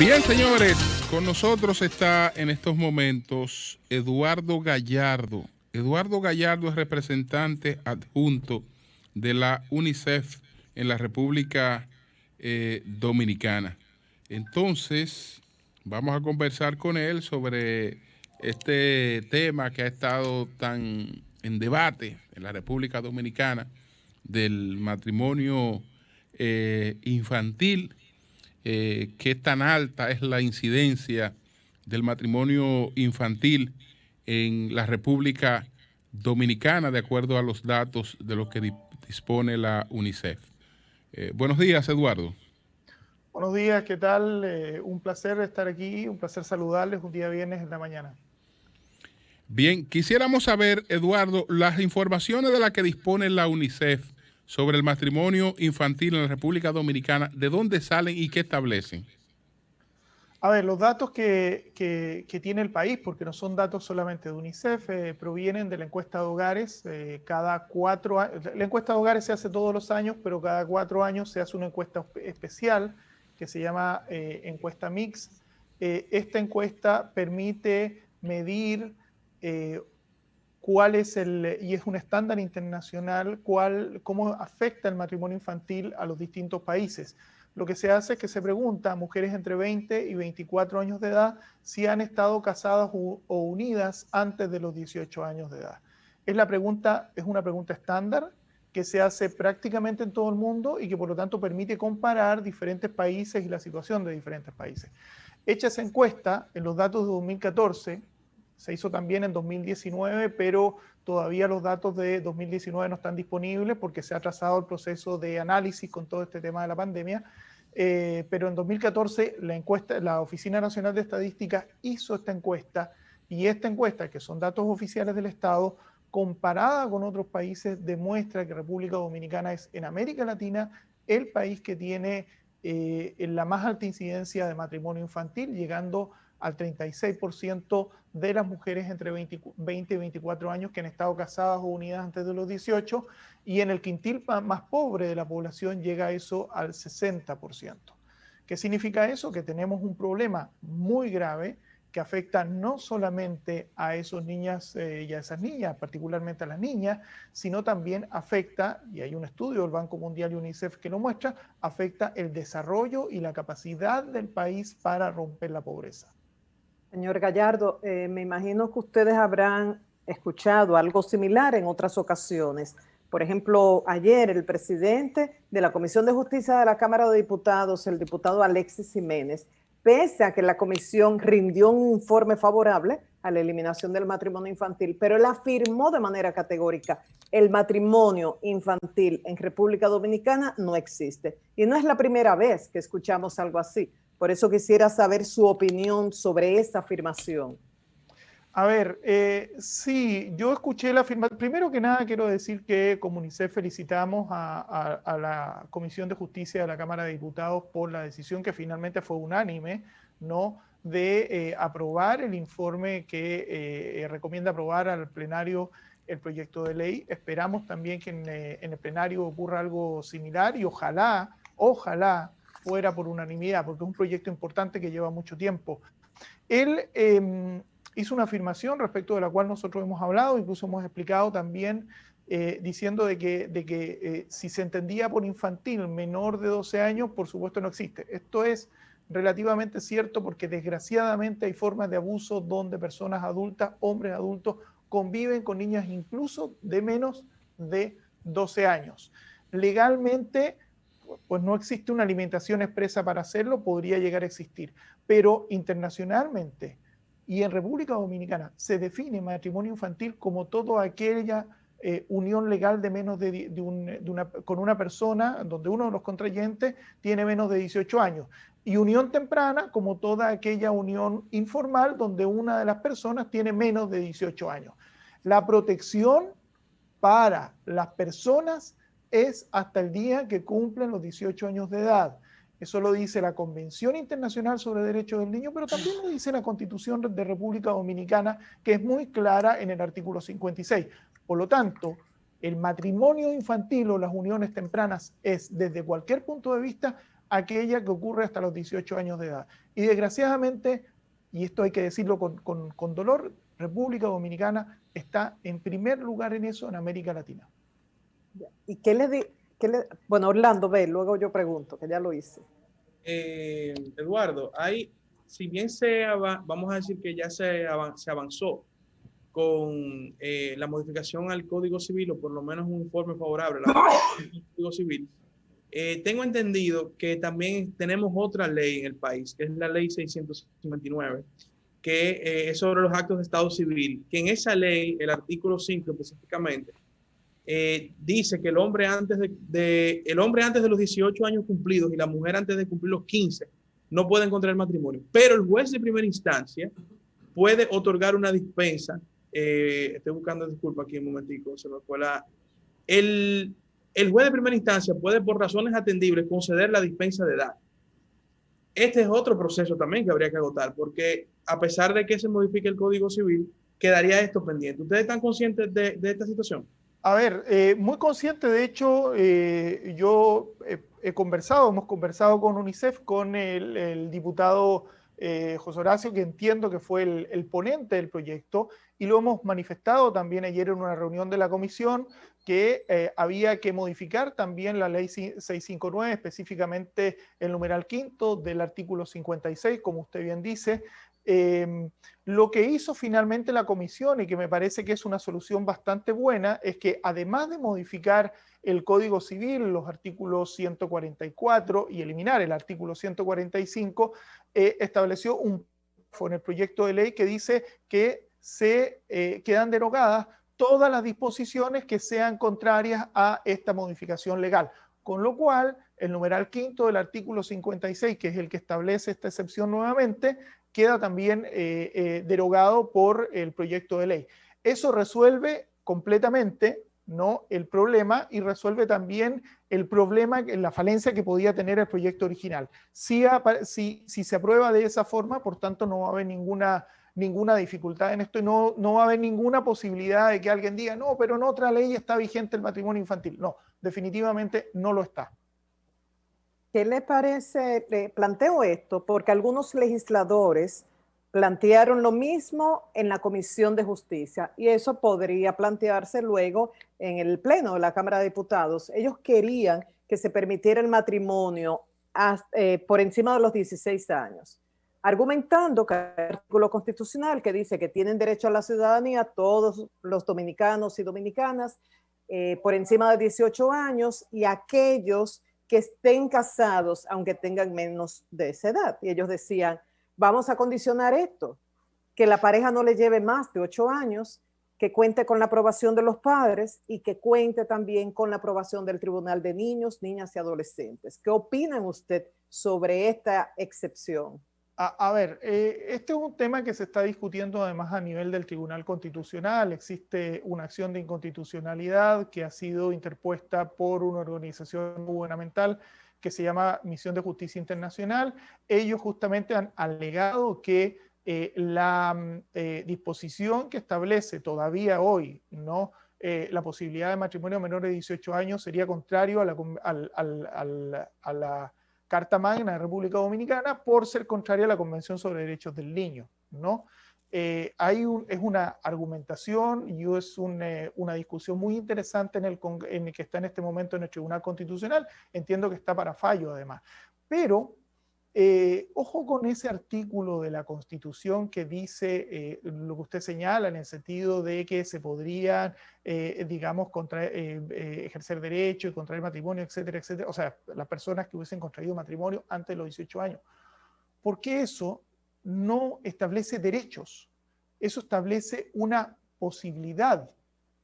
Bien, señores, con nosotros está en estos momentos Eduardo Gallardo. Eduardo Gallardo es representante adjunto de la UNICEF en la República Dominicana. Entonces, vamos a conversar con él sobre este tema que ha estado tan en debate en la República Dominicana del matrimonio infantil. Qué tan alta es la incidencia del matrimonio infantil en la República Dominicana, de acuerdo a los datos de los que dispone la UNICEF. Buenos días, Eduardo. Buenos días, ¿qué tal? Un placer estar aquí, un placer saludarles un día viernes en la mañana. Bien, quisiéramos saber, Eduardo, las informaciones de las que dispone la UNICEF sobre el matrimonio infantil en la República Dominicana, ¿de dónde salen y qué establecen? A ver, los datos que tiene el país, porque no son datos solamente de UNICEF, provienen de la encuesta de hogares. Cada 4 años, la encuesta de hogares se hace todos los años, pero cada 4 años se hace una encuesta especial que se llama encuesta Mix. Esta encuesta permite medir cuál es y es un estándar internacional, cómo afecta el matrimonio infantil a los distintos países. Lo que se hace es que se pregunta a mujeres entre 20 y 24 años de edad si han estado casadas o unidas antes de los 18 años de edad. Es una pregunta estándar que se hace prácticamente en todo el mundo y que por lo tanto permite comparar diferentes países y la situación de diferentes países. Hecha esa encuesta, en los datos de 2014, se hizo también en 2019, pero todavía los datos de 2019 no están disponibles porque se ha atrasado el proceso de análisis con todo este tema de la pandemia. Pero en 2014 la Oficina Nacional de Estadística hizo esta encuesta, y esta encuesta, que son datos oficiales del Estado, comparada con otros países, demuestra que República Dominicana es, en América Latina, el país que tiene la más alta incidencia de matrimonio infantil, llegando al 36% de las mujeres entre 20 y 24 años que han estado casadas o unidas antes de los 18, y en el quintil más pobre de la población llega eso al 60%. ¿Qué significa eso? Que tenemos un problema muy grave que afecta no solamente a esos niñas y a esas niñas, particularmente a las niñas, sino también afecta, y hay un estudio del Banco Mundial y UNICEF que lo muestra, afecta el desarrollo y la capacidad del país para romper la pobreza. Señor Gallardo, me imagino que ustedes habrán escuchado algo similar en otras ocasiones. Por ejemplo, ayer el presidente de la Comisión de Justicia de la Cámara de Diputados, el diputado Alexis Jiménez, pese a que la comisión rindió un informe favorable a la eliminación del matrimonio infantil, pero él afirmó de manera categórica: el matrimonio infantil en República Dominicana no existe. Y no es la primera vez que escuchamos algo así. Por eso quisiera saber su opinión sobre esta afirmación. A ver, sí, yo escuché la afirmación. Primero que nada, quiero decir que como UNICEF felicitamos a la Comisión de Justicia de la Cámara de Diputados por la decisión que finalmente fue unánime, ¿no?, de aprobar el informe que recomienda aprobar al plenario el proyecto de ley. Esperamos también que en el plenario ocurra algo similar y ojalá fuera por unanimidad, porque es un proyecto importante que lleva mucho tiempo. Él hizo una afirmación respecto de la cual nosotros hemos hablado, incluso hemos explicado también, diciendo de que si se entendía por infantil menor de 12 años, por supuesto no existe. Esto es relativamente cierto porque desgraciadamente hay formas de abuso donde personas adultas, hombres adultos, conviven con niñas incluso de menos de 12 años. Legalmente, pues no existe una alimentación expresa para hacerlo, podría llegar a existir, pero internacionalmente y en República Dominicana se define matrimonio infantil como toda aquella unión legal de menos con una persona donde uno de los contrayentes tiene menos de 18 años, y unión temprana como toda aquella unión informal donde una de las personas tiene menos de 18 años. La protección para las personas es hasta el día que cumplen los 18 años de edad. Eso lo dice la Convención Internacional sobre Derechos del Niño, pero también lo dice la Constitución de República Dominicana, que es muy clara en el artículo 56. Por lo tanto, el matrimonio infantil o las uniones tempranas es, desde cualquier punto de vista, aquella que ocurre hasta los 18 años de edad. Y desgraciadamente, y esto hay que decirlo con dolor, República Dominicana está en primer lugar en eso en América Latina. ¿Y bueno, Orlando, ve, luego yo pregunto, que ya lo hice. Eduardo, si bien vamos a decir que ya se avanzó con la modificación al Código Civil, o por lo menos un informe favorable al Código Civil, tengo entendido que también tenemos otra ley en el país, que es la Ley 659, que es sobre los actos de Estado civil, que en esa ley, el artículo 5 específicamente, dice que el hombre antes de los 18 años cumplidos y la mujer antes de cumplir los 15 no pueden contraer matrimonio, pero el juez de primera instancia puede otorgar una dispensa. Estoy buscando disculpas aquí un momentico, se me fue el juez de primera instancia puede, por razones atendibles, conceder la dispensa de edad. Este es otro proceso también que habría que agotar, porque a pesar de que se modifique el Código Civil, quedaría esto pendiente. ¿Ustedes están conscientes de esta situación? A ver, muy consciente, de hecho, yo hemos conversado con UNICEF, con el diputado José Horacio, que entiendo que fue el ponente del proyecto, y lo hemos manifestado también ayer en una reunión de la comisión, que había que modificar también la ley 659, específicamente el numeral quinto del artículo 56, como usted bien dice. Lo que hizo finalmente la comisión, y que me parece que es una solución bastante buena, es que además de modificar el Código Civil, los artículos 144 y eliminar el artículo 145, estableció un párrafo en el proyecto de ley que dice que quedan derogadas todas las disposiciones que sean contrarias a esta modificación legal. Con lo cual, el numeral quinto del artículo 56, que es el que establece esta excepción nuevamente, queda también derogado por el proyecto de ley. Eso resuelve completamente, ¿no?, el problema, y resuelve también el problema, la falencia que podía tener el proyecto original. Si se aprueba de esa forma, por tanto, no va a haber ninguna dificultad en esto, y no va a haber ninguna posibilidad de que alguien diga, no, pero en otra ley está vigente el matrimonio infantil. No, definitivamente no lo está. ¿Qué le parece? Planteo esto porque algunos legisladores plantearon lo mismo en la Comisión de Justicia, y eso podría plantearse luego en el Pleno de la Cámara de Diputados. Ellos querían que se permitiera el matrimonio por encima de los 16 años, argumentando que hay un artículo constitucional que dice que tienen derecho a la ciudadanía todos los dominicanos y dominicanas por encima de 18 años, y aquellos que estén casados aunque tengan menos de esa edad. Y ellos decían, vamos a condicionar esto, que la pareja no le lleve más de 8 años, que cuente con la aprobación de los padres y que cuente también con la aprobación del Tribunal de Niños, Niñas y Adolescentes. ¿Qué opinan usted sobre esta excepción? A ver, este es un tema que se está discutiendo además a nivel del Tribunal Constitucional. Existe una acción de inconstitucionalidad que ha sido interpuesta por una organización gubernamental que se llama Misión de Justicia Internacional. Ellos justamente han alegado que la disposición que establece todavía hoy, ¿no?, la posibilidad de matrimonio a menores de 18 años sería contrario a la Carta Magna de República Dominicana, por ser contraria a la Convención sobre Derechos del Niño, ¿no? Es una argumentación y es una discusión muy interesante en el que está en este momento en el Tribunal Constitucional. Entiendo que está para fallo además. Pero ojo con ese artículo de la Constitución que dice lo que usted señala, en el sentido de que se podrían, digamos, ejercer derechos y contraer matrimonio, etcétera, etcétera. O sea, las personas que hubiesen contraído matrimonio antes de los 18 años. Porque eso no establece derechos. Eso establece una posibilidad,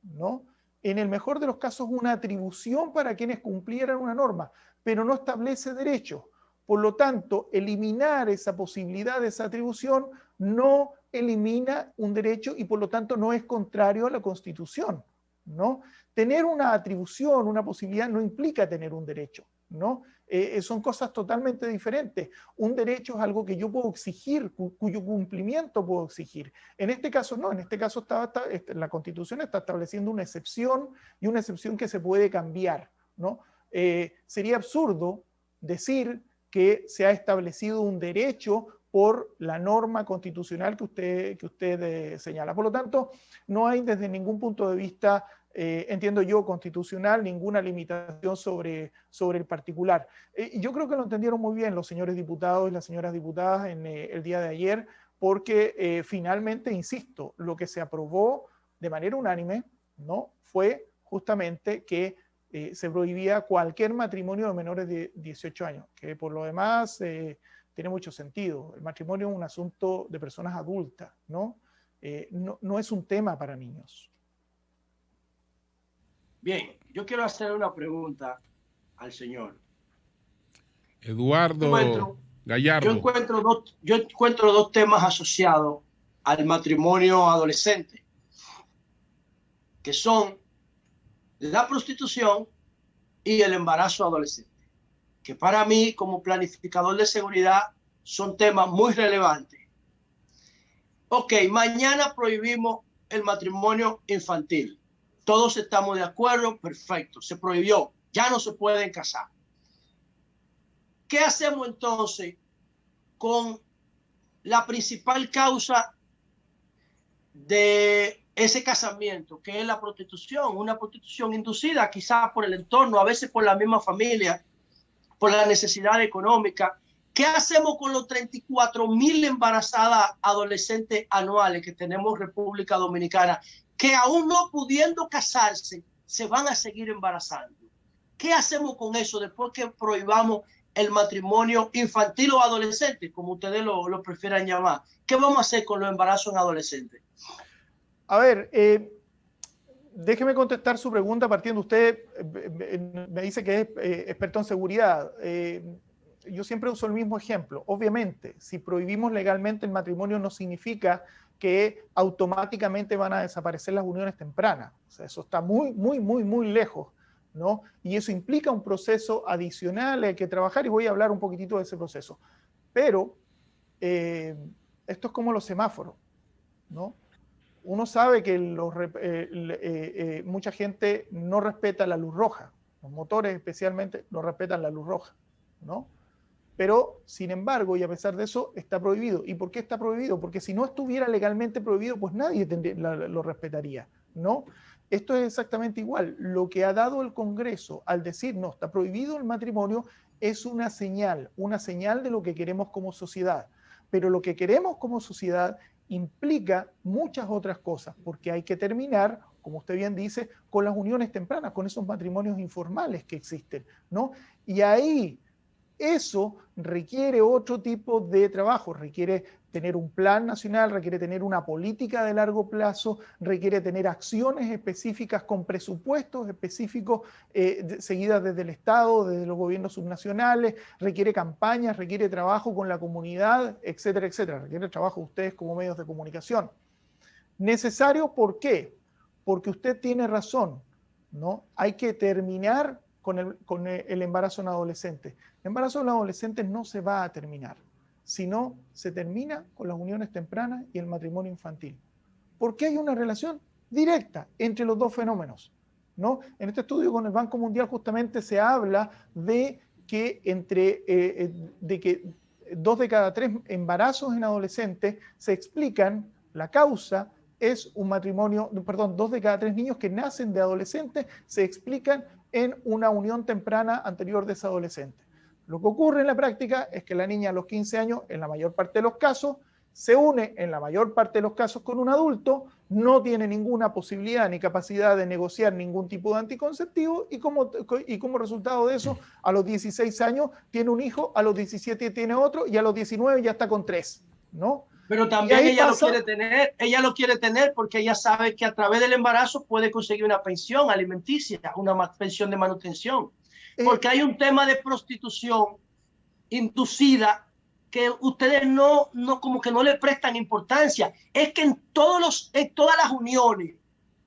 ¿no? En el mejor de los casos, una atribución para quienes cumplieran una norma, pero no establece derechos. Por lo tanto, eliminar esa posibilidad de esa atribución no elimina un derecho y por lo tanto no es contrario a la Constitución, ¿no? Tener una atribución, una posibilidad, no implica tener un derecho, ¿no? Son cosas totalmente diferentes. Un derecho es algo que yo puedo exigir, cuyo cumplimiento puedo exigir. En este caso no, en este caso la Constitución está estableciendo una excepción, y una excepción que se puede cambiar, ¿no? Sería absurdo decir que se ha establecido un derecho por la norma constitucional que usted señala. Por lo tanto, no hay desde ningún punto de vista, entiendo yo, constitucional, ninguna limitación sobre el particular. Yo creo que lo entendieron muy bien los señores diputados y las señoras diputadas en el día de ayer, porque finalmente, insisto, lo que se aprobó de manera unánime, ¿no?, fue justamente que se prohibía cualquier matrimonio de menores de 18 años, que por lo demás tiene mucho sentido. El matrimonio es un asunto de personas adultas, ¿no? No es un tema para niños. Bien, yo quiero hacer una pregunta al señor. Eduardo Gallardo. Yo encuentro dos temas asociados al matrimonio adolescente, que son la prostitución y el embarazo adolescente, que para mí, como planificador de seguridad, son temas muy relevantes. Ok, mañana prohibimos el matrimonio infantil. Todos estamos de acuerdo, perfecto, se prohibió, ya no se pueden casar. ¿Qué hacemos entonces con la principal causa de ese casamiento, que es la prostitución? Una prostitución inducida quizás por el entorno, a veces por la misma familia, por la necesidad económica. ¿Qué hacemos con los 34,000 embarazadas adolescentes anuales que tenemos en República Dominicana, que aún no pudiendo casarse, se van a seguir embarazando? ¿Qué hacemos con eso después que prohibamos el matrimonio infantil o adolescente, como ustedes lo prefieran llamar? ¿Qué vamos a hacer con los embarazos en adolescentes? A ver, déjeme contestar su pregunta partiendo. Usted me dice que es experto en seguridad. Yo siempre uso el mismo ejemplo. Obviamente, si prohibimos legalmente el matrimonio no significa que automáticamente van a desaparecer las uniones tempranas. O sea, eso está muy, muy, muy, muy lejos, ¿no? Y eso implica un proceso adicional, hay que trabajar, y voy a hablar un poquitito de ese proceso. Pero esto es como los semáforos, ¿no? Uno sabe que mucha gente no respeta la luz roja. Los motores especialmente no respetan la luz roja, ¿no? Pero, sin embargo, y a pesar de eso, está prohibido. ¿Y por qué está prohibido? Porque si no estuviera legalmente prohibido, pues nadie lo respetaría, ¿no? Esto es exactamente igual. Lo que ha dado el Congreso al decir, no, está prohibido el matrimonio, es una señal de lo que queremos como sociedad. Pero lo que queremos como sociedad implica muchas otras cosas, porque hay que terminar, como usted bien dice, con las uniones tempranas, con esos matrimonios informales que existen, ¿no? Y ahí eso requiere otro tipo de trabajo, requiere tener un plan nacional, requiere tener una política de largo plazo, requiere tener acciones específicas con presupuestos específicos seguidas desde el Estado, desde los gobiernos subnacionales, requiere campañas, requiere trabajo con la comunidad, etcétera, etcétera. Requiere trabajo de ustedes como medios de comunicación. ¿Necesario por qué? Porque usted tiene razón, ¿no? Hay que terminar con el embarazo en adolescentes. El embarazo en adolescentes no se va a terminar, sino se termina con las uniones tempranas y el matrimonio infantil. Porque hay una relación directa entre los dos fenómenos, ¿no? En este estudio con el Banco Mundial justamente se habla de que de que 2 de cada 3 embarazos en adolescentes se explican, la causa es un matrimonio, perdón, 2 de cada 3 niños que nacen de adolescentes se explican en una unión temprana anterior de ese adolescente. Lo que ocurre en la práctica es que la niña a los 15 años, en la mayor parte de los casos, se une en la mayor parte de los casos con un adulto, no tiene ninguna posibilidad ni capacidad de negociar ningún tipo de anticonceptivo y como resultado de eso, a los 16 años tiene un hijo, a los 17 tiene otro y a los 19 ya está con 3, ¿no? Pero también ella lo quiere tener porque ella sabe que a través del embarazo puede conseguir una pensión alimenticia, una pensión de manutención. Porque hay un tema de prostitución inducida que ustedes no como que no le prestan importancia. Es que en todas las uniones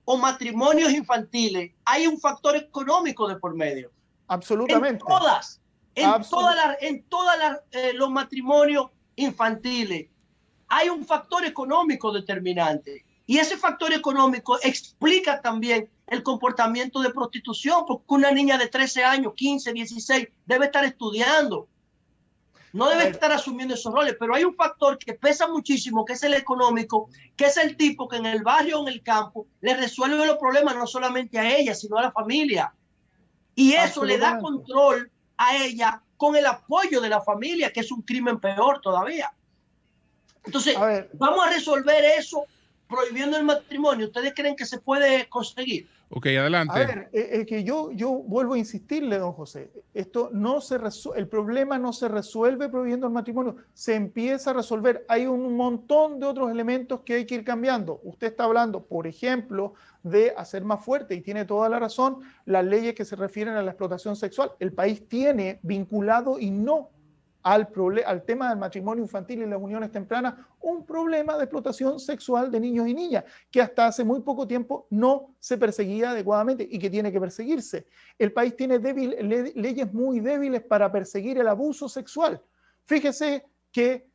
o matrimonios infantiles hay un factor económico de por medio. Absolutamente. En todos los matrimonios infantiles hay un factor económico determinante. Y ese factor económico explica también el comportamiento de prostitución, porque una niña de 13 años, 15, 16, debe estar estudiando. no debe estar asumiendo esos roles, pero hay un factor que pesa muchísimo, que es el económico, que es el tipo que en el barrio o en el campo le resuelve los problemas no solamente a ella, sino a la familia. Y eso le da control a ella con el apoyo de la familia, que es un crimen peor todavía. Entonces, vamos a resolver eso prohibiendo el matrimonio. ¿Ustedes creen que se puede conseguir? Ok, adelante. A ver, que yo vuelvo a insistirle, don José, esto no se el problema no se resuelve prohibiendo el matrimonio, se empieza a resolver. Hay un montón de otros elementos que hay que ir cambiando. Usted está hablando, por ejemplo, de hacer más fuerte, y tiene toda la razón, las leyes que se refieren a la explotación sexual. El país tiene vinculado y no al tema del matrimonio infantil y las uniones tempranas, un problema de explotación sexual de niños y niñas, que hasta hace muy poco tiempo no se perseguía adecuadamente y que tiene que perseguirse. El país tiene leyes muy débiles para perseguir el abuso sexual. Fíjese que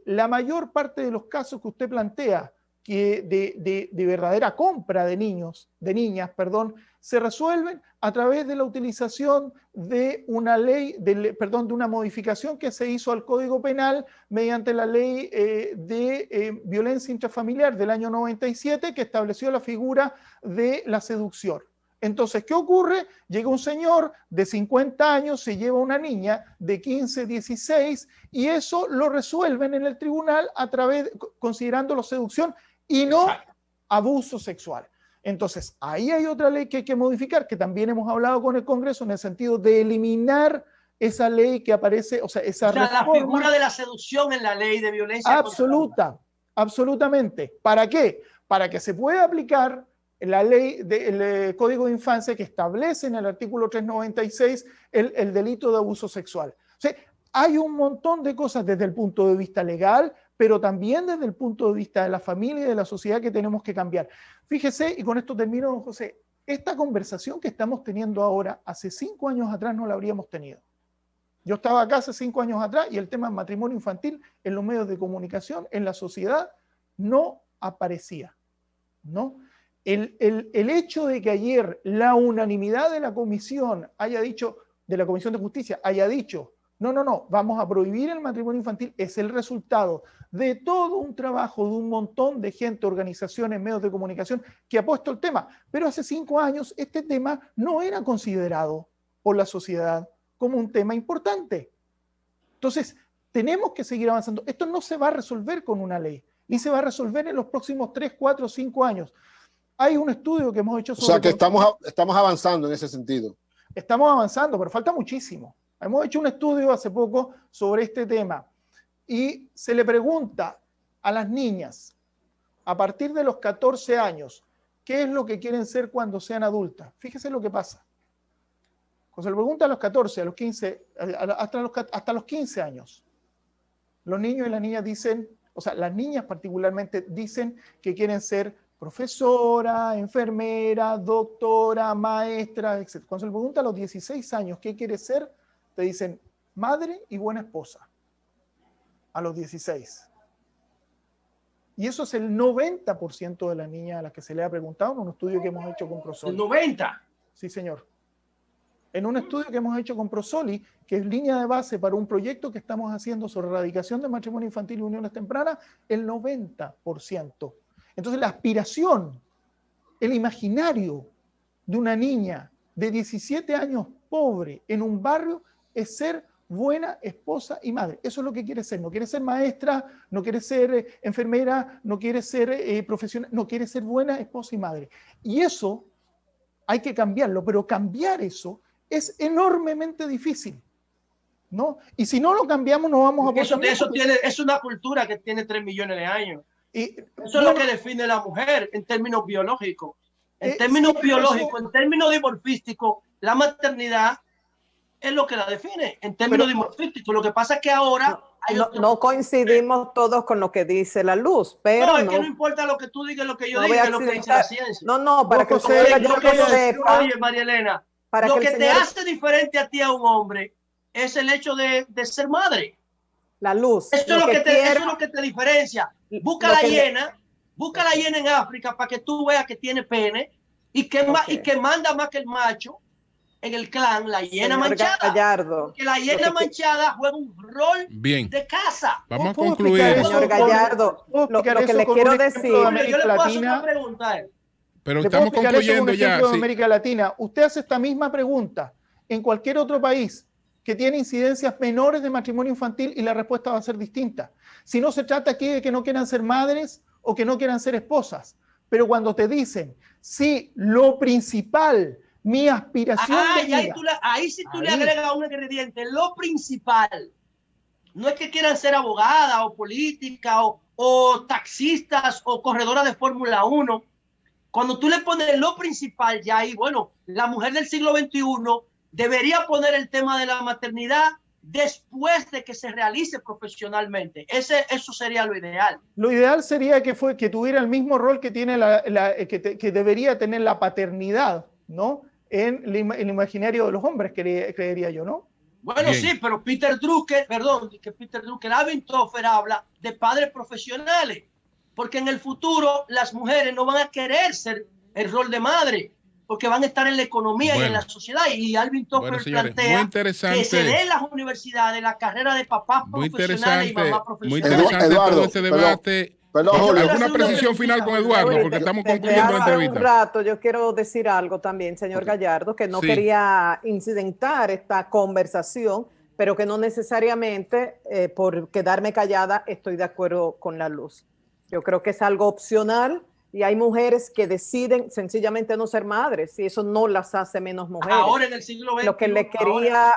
la mayor parte de los casos que usted plantea, que de verdadera compra de niños, de niñas, perdón, se resuelven a través de la utilización de una ley, de una modificación que se hizo al Código Penal mediante la ley de violencia intrafamiliar del año 97, que estableció la figura de la seducción. Entonces, ¿qué ocurre? Llega un señor de 50 años, se lleva una niña de 15, 16, y eso lo resuelven en el tribunal a través, considerándolo seducción y no abuso sexual. Entonces, ahí hay otra ley que hay que modificar, que también hemos hablado con el Congreso en el sentido de eliminar esa ley que aparece, o sea, reforma, la figura de la seducción en la ley de violencia absoluta, absolutamente. ¿Para qué? Para que se pueda aplicar la ley del Código de Infancia que establece en el artículo 396 el delito de abuso sexual. O sea, hay un montón de cosas desde el punto de vista legal, pero también desde el punto de vista de la familia y de la sociedad que tenemos que cambiar. Fíjese, y con esto termino, don José, esta conversación que estamos teniendo ahora, hace 5 años atrás no la habríamos tenido. Yo estaba acá hace 5 años atrás y el tema del matrimonio infantil en los medios de comunicación, en la sociedad, no aparecía, ¿no? El hecho de que ayer la unanimidad de la comisión haya dicho, de la Comisión de Justicia, haya dicho, no, vamos a prohibir el matrimonio infantil, es el resultado de todo un trabajo de un montón de gente, organizaciones, medios de comunicación que ha puesto el tema. Pero hace 5 años este tema no era considerado por la sociedad como un tema importante. Entonces, tenemos que seguir avanzando. Esto no se va a resolver con una ley, ni se va a resolver en los próximos 3, 4, 5 años. Hay un estudio que hemos hecho sobre... O sea, que estamos avanzando en ese sentido. Estamos avanzando, pero falta muchísimo. Hemos hecho un estudio hace poco sobre este tema y se le pregunta a las niñas a partir de los 14 años qué es lo que quieren ser cuando sean adultas. Fíjese lo que pasa. Cuando se le pregunta a los 14, a los 15, hasta los 15 años, los niños y las niñas dicen, o sea, las niñas particularmente dicen que quieren ser profesora, enfermera, doctora, maestra, etc. Cuando se le pregunta a los 16 años qué quiere ser, te dicen madre y buena esposa. A los 16. Y eso es el 90% de las niñas a las que se le ha preguntado en un estudio que hemos hecho con Prosoli. ¿El 90%? Sí, señor. En un estudio que hemos hecho con Prosoli, que es línea de base para un proyecto que estamos haciendo sobre erradicación del matrimonio infantil y uniones tempranas, el 90%. Entonces la aspiración, el imaginario de una niña de 17 años pobre en un barrio es ser buena esposa y madre. Eso es lo que quiere ser. No quiere ser maestra, no quiere ser enfermera, no quiere ser profesional, no quiere ser buena esposa y madre. Y eso hay que cambiarlo, pero cambiar eso es enormemente difícil, ¿no? Y si no lo cambiamos, no vamos a poder... Es una cultura que tiene 3 millones de años. Y, eso es lo que define la mujer en términos biológicos. En términos biológicos, en términos dimorfísticos, la maternidad es lo que la define. En términos dimorfísticos, lo que pasa es que ahora... No coincidimos todos con lo que dice la luz, pero no, es que no importa lo que tú digas, lo que yo diga, es lo que dice la ciencia. No, para que sepa. Oye, María Elena, lo que te hace diferente a ti a un hombre es el hecho de ser madre. La luz. Eso es lo que te diferencia. Busca la hiena en África para que tú veas que tiene pene y que manda más que el macho. en el clan la hiena Señor manchada. Gallardo, Porque la hiena manchada juega un rol Bien. de casa. Vamos a ¿Puedo concluir. explicar eso señor Gallardo, ¿Puedo lo explicar que eso le con quiero un ejemplo de decir, Julio, yo América le puedo hacer Latina? una pregunta. Pero Le puedo estamos explicar eso con concluyendo un ya. ejemplo de Sí. América Latina. Usted hace esta misma pregunta en cualquier otro país que tiene incidencias menores de matrimonio infantil y la respuesta va a ser distinta. Si no se trata aquí de que no quieran ser madres o que no quieran ser esposas, pero cuando te dicen, sí, lo principal, mi aspiración de vida. Ahí sí tú le agregas un ingrediente. Lo principal no es que quieran ser abogada o política o taxistas o corredora de Fórmula 1. Cuando tú le pones lo principal, ya ahí, bueno, la mujer del siglo XXI debería poner el tema de la maternidad después de que se realice profesionalmente. Eso sería lo ideal. Lo ideal sería que tuviera el mismo rol que tiene que debería tener la paternidad, ¿no? En el imaginario de los hombres, creería yo, ¿no? Bueno, Bien. sí, pero Peter Drucker, Alvin Toffler habla de padres profesionales, porque en el futuro las mujeres no van a querer ser el rol de madre, porque van a estar en la economía y en la sociedad. Y Alvin Toffler plantea que se dé en las universidades la carrera de papás profesionales y mamás profesionales. Muy interesante Eduardo, todo este debate. Perdón, Julio. ¿Alguna precisión final con Eduardo? Porque estamos concluyendo la hace entrevista. un rato yo quiero decir algo también, señor Gallardo, que no quería incidentar esta conversación, pero que no necesariamente por quedarme callada estoy de acuerdo con la luz. Yo creo que es algo opcional y hay mujeres que deciden sencillamente no ser madres y eso no las hace menos mujeres. Ahora en el siglo XXI. Lo que le quería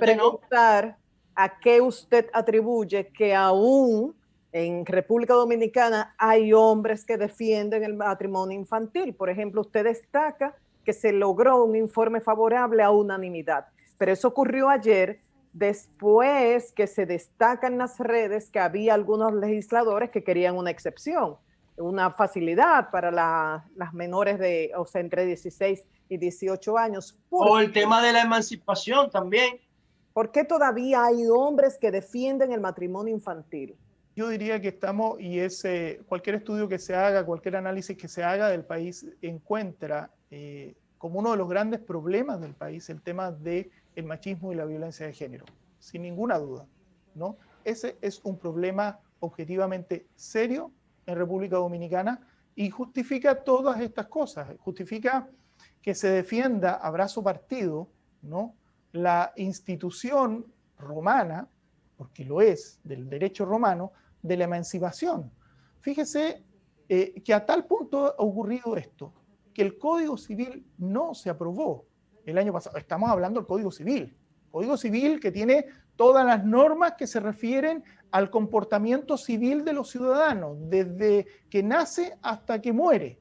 preguntar, ¿a qué usted atribuye que aún en República Dominicana hay hombres que defienden el matrimonio infantil? Por ejemplo, usted destaca que se logró un informe favorable a unanimidad, pero eso ocurrió ayer después que se destaca en las redes que había algunos legisladores que querían una excepción, una facilidad para las menores de, o sea, entre 16 y 18 años. O el tema de la emancipación también. ¿Por qué todavía hay hombres que defienden el matrimonio infantil? Yo diría que estamos, y cualquier estudio que se haga, cualquier análisis que se haga del país encuentra como uno de los grandes problemas del país el tema del machismo y la violencia de género, sin ninguna duda, ¿no? Ese es un problema objetivamente serio en República Dominicana y justifica todas estas cosas, justifica que se defienda a brazo partido, ¿no?, la institución romana, porque lo es, del derecho romano, de la emancipación. Fíjese que a tal punto ha ocurrido esto, que el Código Civil no se aprobó el año pasado. Estamos hablando del Código Civil que tiene todas las normas que se refieren al comportamiento civil de los ciudadanos, desde que nace hasta que muere.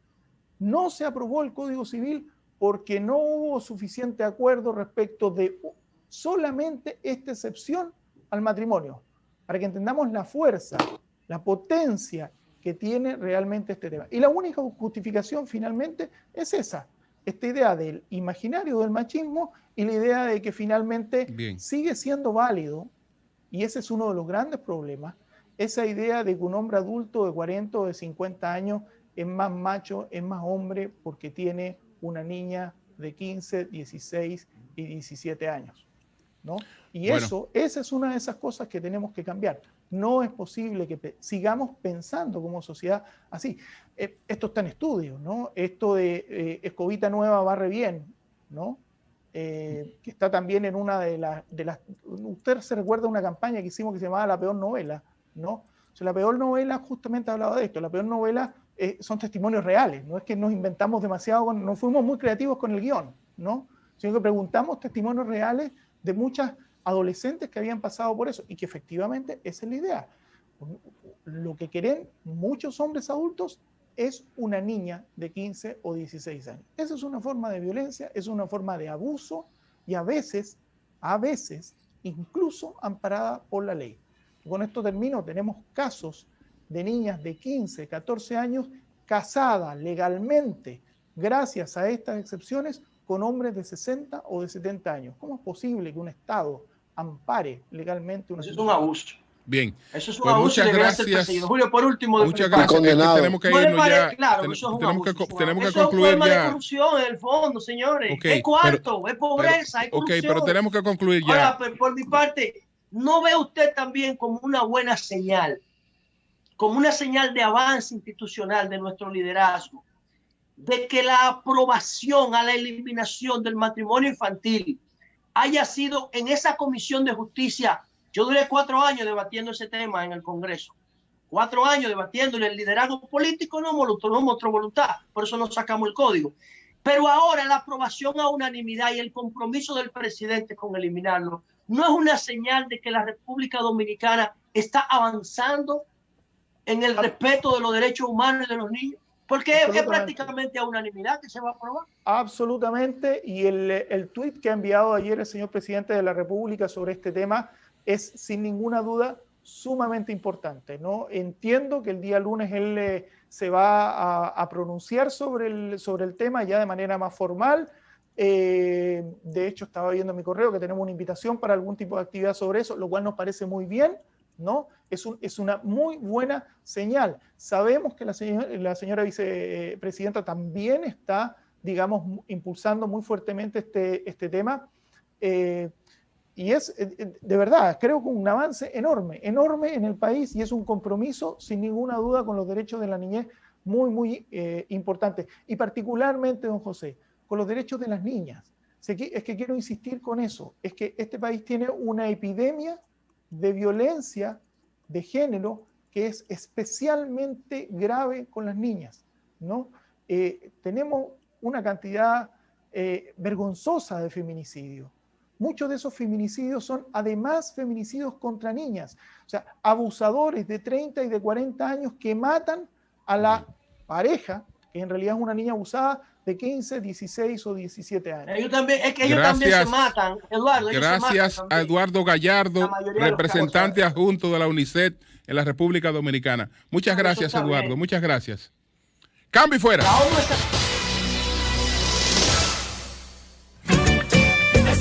No se aprobó el Código Civil porque no hubo suficiente acuerdo respecto de solamente esta excepción al matrimonio, para que entendamos la fuerza, la potencia que tiene realmente este tema. Y la única justificación finalmente es esta idea del imaginario del machismo y la idea de que finalmente sigue siendo válido, y ese es uno de los grandes problemas, esa idea de que un hombre adulto de 40 o de 50 años es más macho, es más hombre porque tiene una niña de 15, 16 y 17 años, ¿no? Y esa es una de esas cosas que tenemos que cambiar. No es posible que sigamos pensando como sociedad así. Esto está en estudio, ¿no? Esto de escobita nueva barre bien, ¿no? Que está también en una de las... Usted se recuerda una campaña que hicimos que se llamaba La Peor Novela, ¿no? O sea, la peor novela justamente hablaba de esto. La peor novela son testimonios reales, no es que nos inventamos demasiado, no fuimos muy creativos con el guión, ¿no? Sino que preguntamos testimonios reales de muchas adolescentes que habían pasado por eso y que efectivamente esa es la idea. Lo que quieren muchos hombres adultos es una niña de 15 o 16 años. Esa es una forma de violencia, es una forma de abuso y a veces incluso amparada por la ley. Y con esto termino, tenemos casos de niñas de 15, 14 años casadas legalmente gracias a estas excepciones con hombres de 60 o de 70 años. ¿Cómo es posible que un Estado ampare legalmente una situación? Es un abuso. Bien. Eso es un Pues abuso muchas y debería ser gracias. perseguido. Julio, por último, Muchas gracias. Condenado. Tenemos que ¿no le irnos parece? ya. Claro, eso es un Tenemos abuso, que concluir eso es un forma ya. de corrupción en el fondo, señores. Ok, Es cuarto, es pobreza, es ok, corrupción. pero tenemos que concluir ya. Ahora, pues, por mi parte, ¿no ve usted también como una buena señal, como una señal de avance institucional de nuestro liderazgo, de que la aprobación a la eliminación del matrimonio infantil haya sido en esa comisión de justicia? Yo duré 4 años debatiendo ese tema en el Congreso. 4 años debatiendo, y el liderazgo político no mostró voluntad, por eso no sacamos el código. Pero ahora la aprobación a unanimidad y el compromiso del presidente con eliminarlo no es una señal de que la República Dominicana está avanzando en el respeto de los derechos humanos y de los niños, porque es prácticamente a unanimidad que se va a aprobar. Absolutamente, y el tuit que ha enviado ayer el señor presidente de la República sobre este tema es sin ninguna duda sumamente importante, ¿no? Entiendo que el día lunes él se va a pronunciar sobre el tema ya de manera más formal. De hecho, estaba viendo en mi correo que tenemos una invitación para algún tipo de actividad sobre eso, lo cual nos parece muy bien, ¿no? Es una muy buena señal. Sabemos que la señora vicepresidenta también está, digamos, impulsando muy fuertemente este tema. Y es, de verdad, creo que un avance enorme en el país, y es un compromiso, sin ninguna duda, con los derechos de la niñez muy, muy importante. Y particularmente, don José, con los derechos de las niñas. Es que quiero insistir con eso. Es que este país tiene una epidemia de violencia de género que es especialmente grave con las niñas, ¿no? Tenemos una cantidad vergonzosa de feminicidios. Muchos de esos feminicidios son además feminicidios contra niñas, o sea, abusadores de 30 y de 40 años que matan a la pareja, que en realidad es una niña abusada de 15, 16 o 17 años. Ellos también se matan, Eduardo. Gracias a Eduardo Gallardo, representante adjunto de la UNICEF en la República Dominicana. Muchas gracias, Eduardo. Muchas gracias. Cambio y fuera.